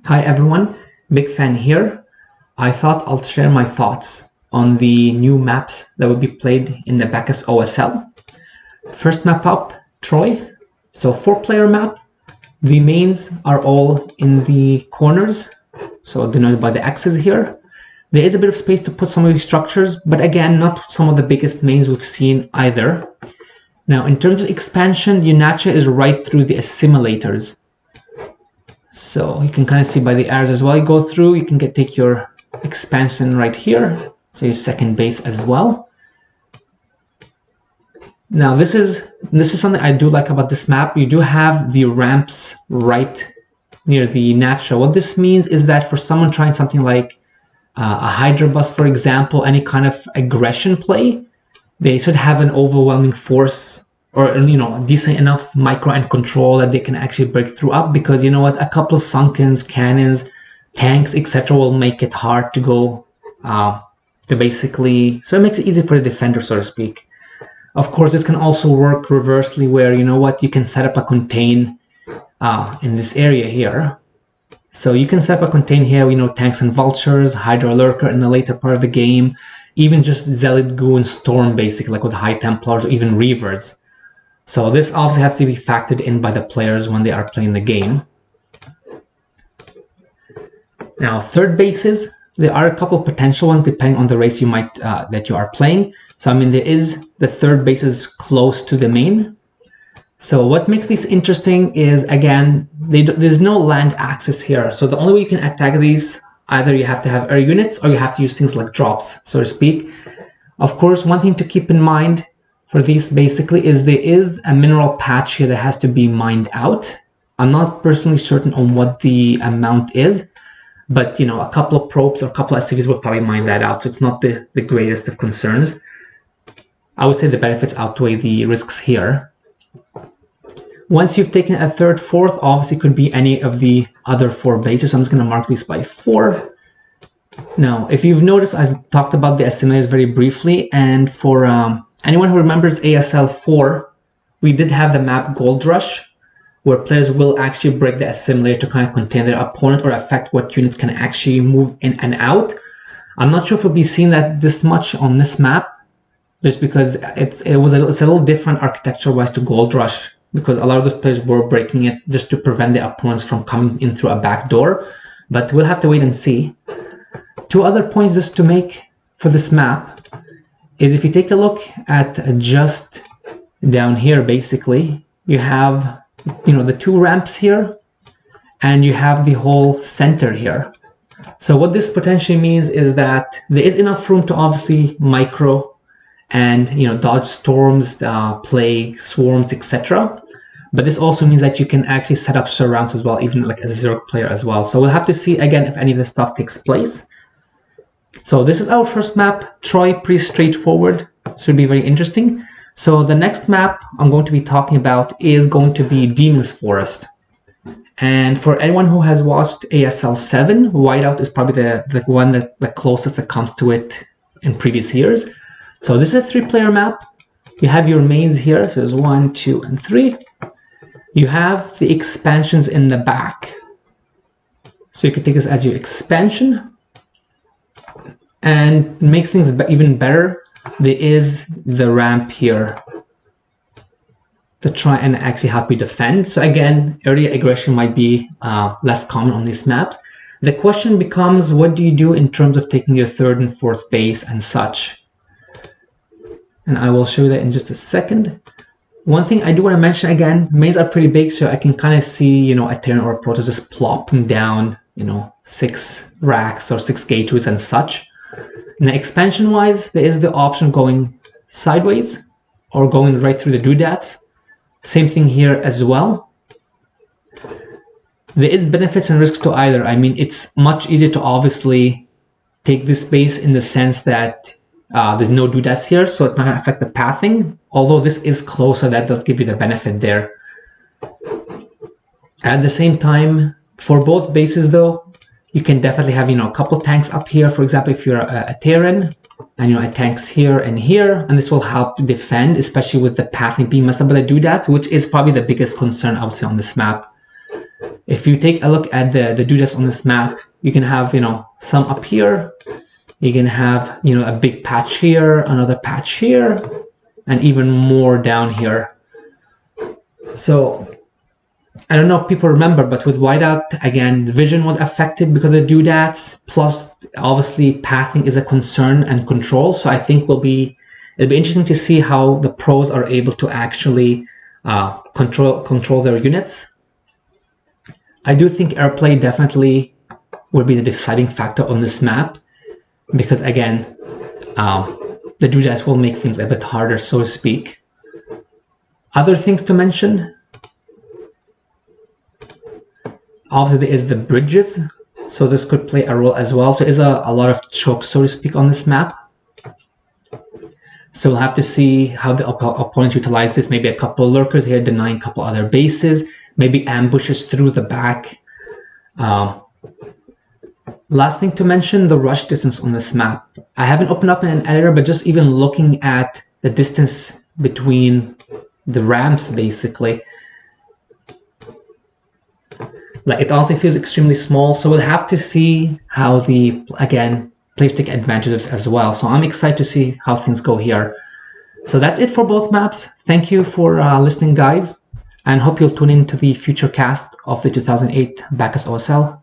Hi everyone, Big Fan here. I thought I'll share my thoughts on the new maps that will be played in the Bacchus OSL. First map up, Troy. So 4-player map. The mains are all in the corners, so denoted by the X's here. There is a bit of space to put some of these structures, but again, not some of the biggest mains we've seen either. Now, in terms of expansion, Unacha is right through the assimilators. So you can kind of see by the arrows as well you go through, you can take your expansion right here, so your second base as well. Now this is something I do like about this map. You do have the ramps right near the Nacha. What this means is that for someone trying something like a Hydra bus, for example, any kind of aggression play, they should have an overwhelming force or decent enough micro and control that they can actually break through up, because you know what, a couple of sunkens, cannons, tanks, etc. will make it hard to go to basically, so it makes it easy for the defender, so to speak. Of course, this can also work reversely, where you know what, you can set up a contain in this area here. So you can set up a contain here, tanks and vultures, Hydra lurker in the later part of the game, even just zealot goon storm, basically like with high templars or even reavers. So this obviously has to be factored in by the players when they are playing the game. Now, third bases, there are a couple of potential ones depending on the race you might that you are playing. So I mean, there is the third bases close to the main. So what makes these interesting is, again, there's no land access here. So the only way you can attack these, either you have to have air units or you have to use things like drops, so to speak. Of course, one thing to keep in mind for these basically is there is a mineral patch here that has to be mined out. I'm not personally certain on what the amount is, but a couple of probes or a couple of SCVs will probably mine that out. So it's not the greatest of concerns. I would say the benefits outweigh the risks here. Once you've taken a third, fourth, obviously could be any of the other 4 bases. So I'm just going to mark these by 4. Now, if you've noticed, I've talked about the assimilators very briefly, and for anyone who remembers ASL 4, we did have the map Gold Rush, where players will actually break the assimilator to kind of contain their opponent or affect what units can actually move in and out. I'm not sure if we'll be seeing that this much on this map, just because it's a little different architecture-wise to Gold Rush, because a lot of those players were breaking it just to prevent their opponents from coming in through a back door. But we'll have to wait and see. 2 other points just to make for this map is, if you take a look at just down here, basically, you have the 2 ramps here, and you have the whole center here. So what this potentially means is that there is enough room to obviously micro and dodge storms, plague, swarms, etc. But this also means that you can actually set up surrounds as well, even like as a zero player as well. So we'll have to see again if any of this stuff takes place. So this is our first map, Troy, pretty straightforward. Should be very interesting. So the next map I'm going to be talking about is going to be Demon's Forest. And for anyone who has watched ASL 7, Whiteout is probably the one the closest that comes to it in previous years. So this is a 3-player map. You have your mains here, so there's 1, 2, and 3. You have the expansions in the back. So you can take this as your expansion. And make things even better, there is the ramp here to try and actually help you defend. So again, area aggression might be less common on these maps. The question becomes, what do you do in terms of taking your 3rd and 4th base and such? And I will show you that in just a second. One thing I do want to mention again, mains are pretty big, so I can kind of see, a Terran or a Protoss just plopping down, 6 racks or 6 gateways and such. Now, expansion-wise, there is the option going sideways or going right through the doodads. Same thing here as well. There is benefits and risks to either. I mean, it's much easier to obviously take this base in the sense that there's no doodads here, so it's not going to affect the pathing. Although this is closer, that does give you the benefit there. At the same time, for both bases though, you can definitely have a couple tanks up here. For example, if you're a Terran, and tanks here and here, and this will help defend, especially with the pathing being messed up by the doodads, which is probably the biggest concern I would say on this map. If you take a look at the doodads on this map, you can have, some up here. You can have, a big patch here, another patch here, and even more down here. So I don't know if people remember, but with whiteout, again, the vision was affected because of the doodads. Plus, obviously, pathing is a concern and control. So I think it'll be interesting to see how the pros are able to actually control their units. I do think airplay definitely would be the deciding factor on this map, because again, the doodads will make things a bit harder, so to speak. Other things to mention, obviously there is the bridges, so this could play a role as well. So there is a lot of choke, so to speak, on this map. So we'll have to see how the opponents utilize this. Maybe a couple lurkers here denying a couple other bases, maybe ambushes through the back. Last thing to mention, the rush distance on this map. I haven't opened up in an editor, but just even looking at the distance between the ramps, basically, like it also feels extremely small. So we'll have to see how players take advantage of this as well. So I'm excited to see how things go here. So that's it for both maps. Thank you for listening, guys, and hope you'll tune in to the future cast of the 2008 Bacchus OSL.